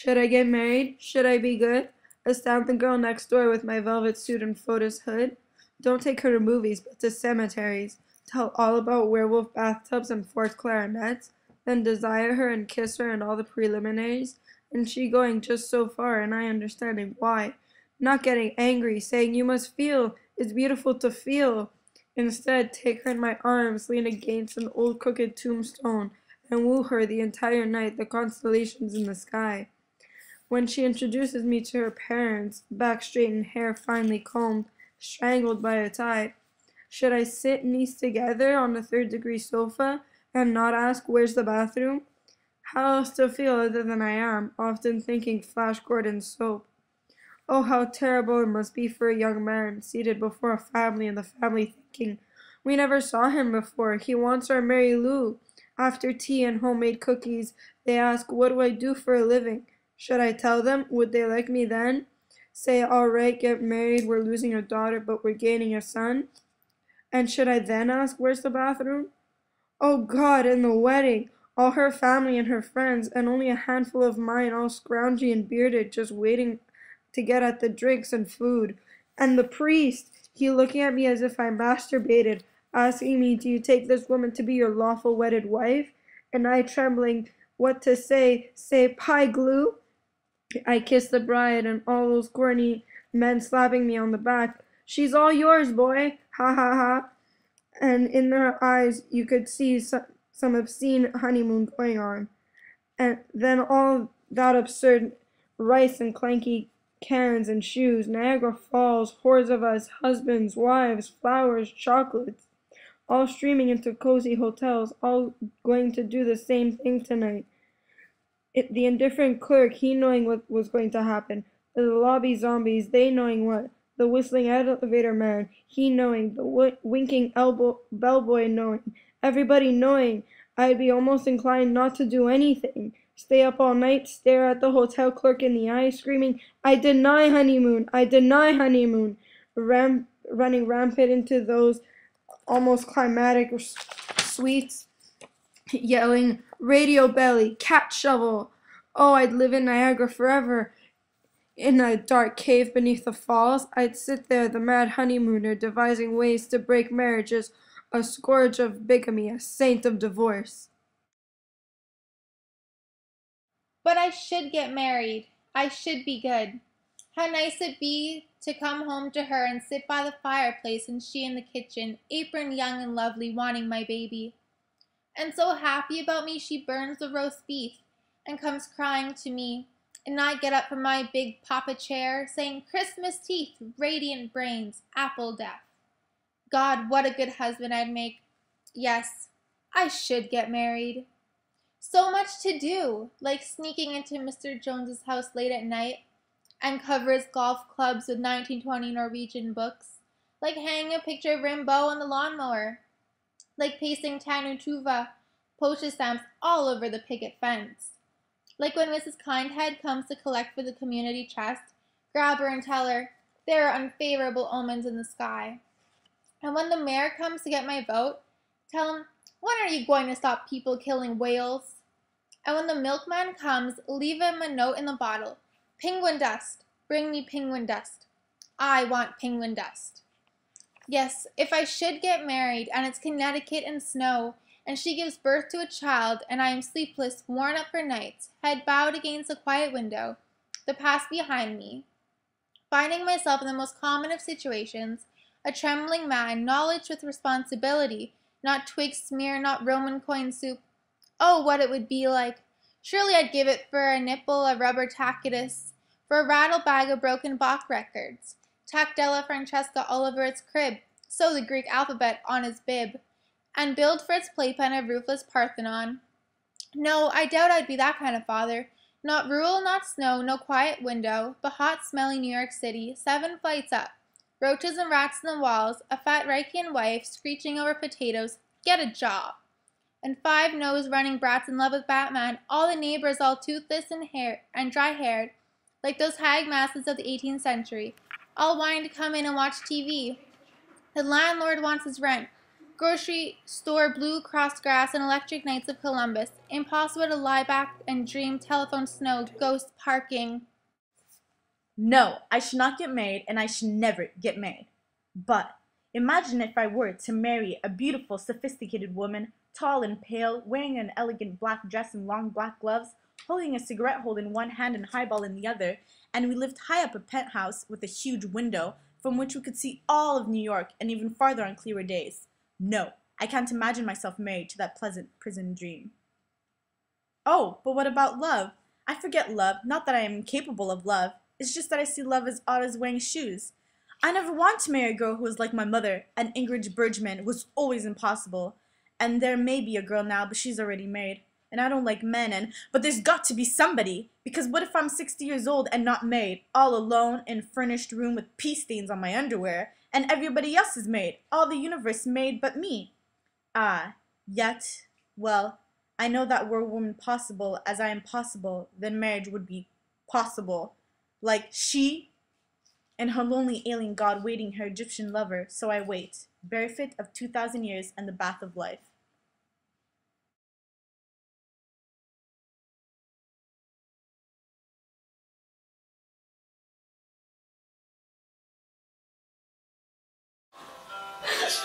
Should I get married? Should I be good? Astound the girl next door with my velvet suit and Foda's hood? Don't take her to movies, but to cemeteries. Tell all about werewolf bathtubs and fourth clarinets, then desire her and kiss her and all the preliminaries, and she going just so far and I understanding why. Not getting angry, saying you must feel, it's beautiful to feel. Instead, take her in my arms, lean against an old crooked tombstone, and woo her the entire night, the constellations in the sky. When she introduces me to her parents, back straightened, hair finely combed, strangled by a tie, should I sit knees together on the third-degree sofa and not ask where's the bathroom? How else to feel other than I am, often thinking Flash Gordon's soap. Oh, how terrible it must be for a young man, seated before a family and the family thinking, we never saw him before, he wants our Mary Lou. After tea and homemade cookies, they ask, what do I do for a living? Should I tell them? Would they like me then? Say, all right, get married, we're losing a daughter, but we're gaining a son? And should I then ask, where's the bathroom? Oh God, and the wedding! All her family and her friends, and only a handful of mine, all scroungy and bearded, just waiting to get at the drinks and food. And the priest, he looking at me as if I masturbated, asking me, do you take this woman to be your lawful wedded wife? And I trembling what to say, pie glue? I kiss the bride, and all those corny men slapping me on the back. She's all yours, boy! Ha ha ha! And in their eyes you could see some obscene honeymoon going on. And then all that absurd rice and clanky cans and shoes, Niagara Falls, hordes of us, husbands, wives, flowers, chocolates, all streaming into cozy hotels, all going to do the same thing tonight. The indifferent clerk, he knowing what was going to happen. The lobby zombies, they knowing what. The whistling elevator man, he knowing. The winking bellboy knowing. Everybody knowing. I'd be almost inclined not to do anything. Stay up all night, stare at the hotel clerk in the eye, screaming, I deny honeymoon! I deny honeymoon! Running rampant into those almost climatic suites, yelling, radio belly, cat shovel. Oh, I'd live in Niagara forever. In a dark cave beneath the falls, I'd sit there, the mad honeymooner, devising ways to break marriages, a scourge of bigamy, a saint of divorce. But I should get married. I should be good. How nice it'd be to come home to her and sit by the fireplace and she in the kitchen, apron young and lovely, wanting my baby. And so happy about me she burns the roast beef and comes crying to me, and I get up from my big papa chair, saying, Christmas teeth, radiant brains, apple death. God, what a good husband I'd make. Yes, I should get married. So much to do, like sneaking into Mr. Jones's house late at night and cover his golf clubs with 1920 Norwegian books, like hanging a picture of Rimbaud on the lawnmower, like pasting Tanutuva postage stamps all over the picket fence. Like when Mrs. Kindhead comes to collect for the community chest, grab her and tell her there are unfavorable omens in the sky. And when the mayor comes to get my vote, tell him, when are you going to stop people killing whales? And when the milkman comes, leave him a note in the bottle. Penguin dust. Bring me penguin dust. I want penguin dust. Yes, if I should get married, and it's Connecticut and snow, and she gives birth to a child, and I am sleepless, worn up for nights, head bowed against a quiet window, the past behind me, finding myself in the most common of situations, a trembling man, knowledge with responsibility, not twig smear, not Roman coin soup. Oh, what it would be like! Surely I'd give it for a nipple of rubber tacitus, for a rattle bag of broken Bach records, tack Della Francesca all over its crib, sew the Greek alphabet on his bib, and build for its playpen a roofless Parthenon. No, I doubt I'd be that kind of father. Not rural, not snow, no quiet window, but hot, smelly New York City, 7 flights up. Roaches and rats in the walls, a fat Reichian wife screeching over potatoes, get a job. And 5 nose-running brats in love with Batman, all the neighbors all toothless and dry-haired, like those hag masses of the 18th century, all wanting to come in and watch TV. The landlord wants his rent. Grocery store, blue cross grass, and electric nights of Columbus. Impossible to lie back and dream, telephone snow, ghost parking. No, I should not get married, and I should never get married. But imagine if I were to marry a beautiful, sophisticated woman, tall and pale, wearing an elegant black dress and long black gloves, holding a cigarette hold in one hand and highball in the other, and we lived high up a penthouse with a huge window from which we could see all of New York and even farther on clearer days. No, I can't imagine myself married to that pleasant prison dream. Oh, but what about love? I forget love, not that I am incapable of love. It's just that I see love as odd as wearing shoes. I never want to marry a girl who was like my mother, and Ingrid Bergman was always impossible. And there may be a girl now, but she's already married. And I don't like men, but there's got to be somebody. Because what if I'm 60 years old and not married, all alone in a furnished room with pea stains on my underwear, and everybody else is married, all the universe made but me? Yet, well, I know that were woman possible as I am possible, then marriage would be possible. Like she and her lonely alien god waiting her Egyptian lover, so I wait, barefoot of 2,000 years and the bath of life.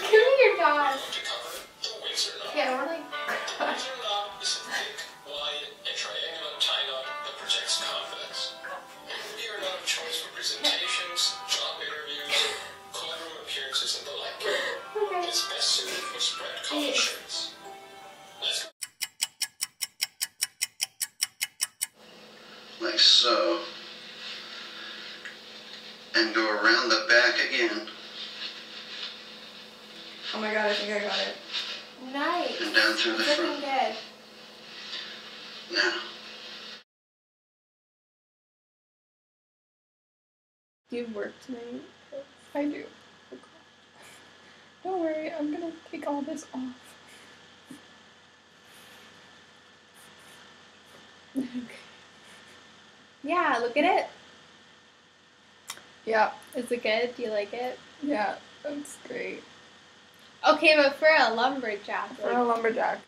Give me your dog. Okay, I want presentations, job interviews, courtroom appearances, and the like. Okay. It's best suited for spread collared shirts. Let's go. Like so. And go around the back again. Oh my god, I think I got it. Nice. And down through the Looking front. good. Now. Do you have work tonight? I do. Don't worry, I'm gonna take all this off. Okay. Yeah, look at it. Yeah, Is it good? Do you like it? yeah, that's great. Okay, but for a lumberjack, For a lumberjack.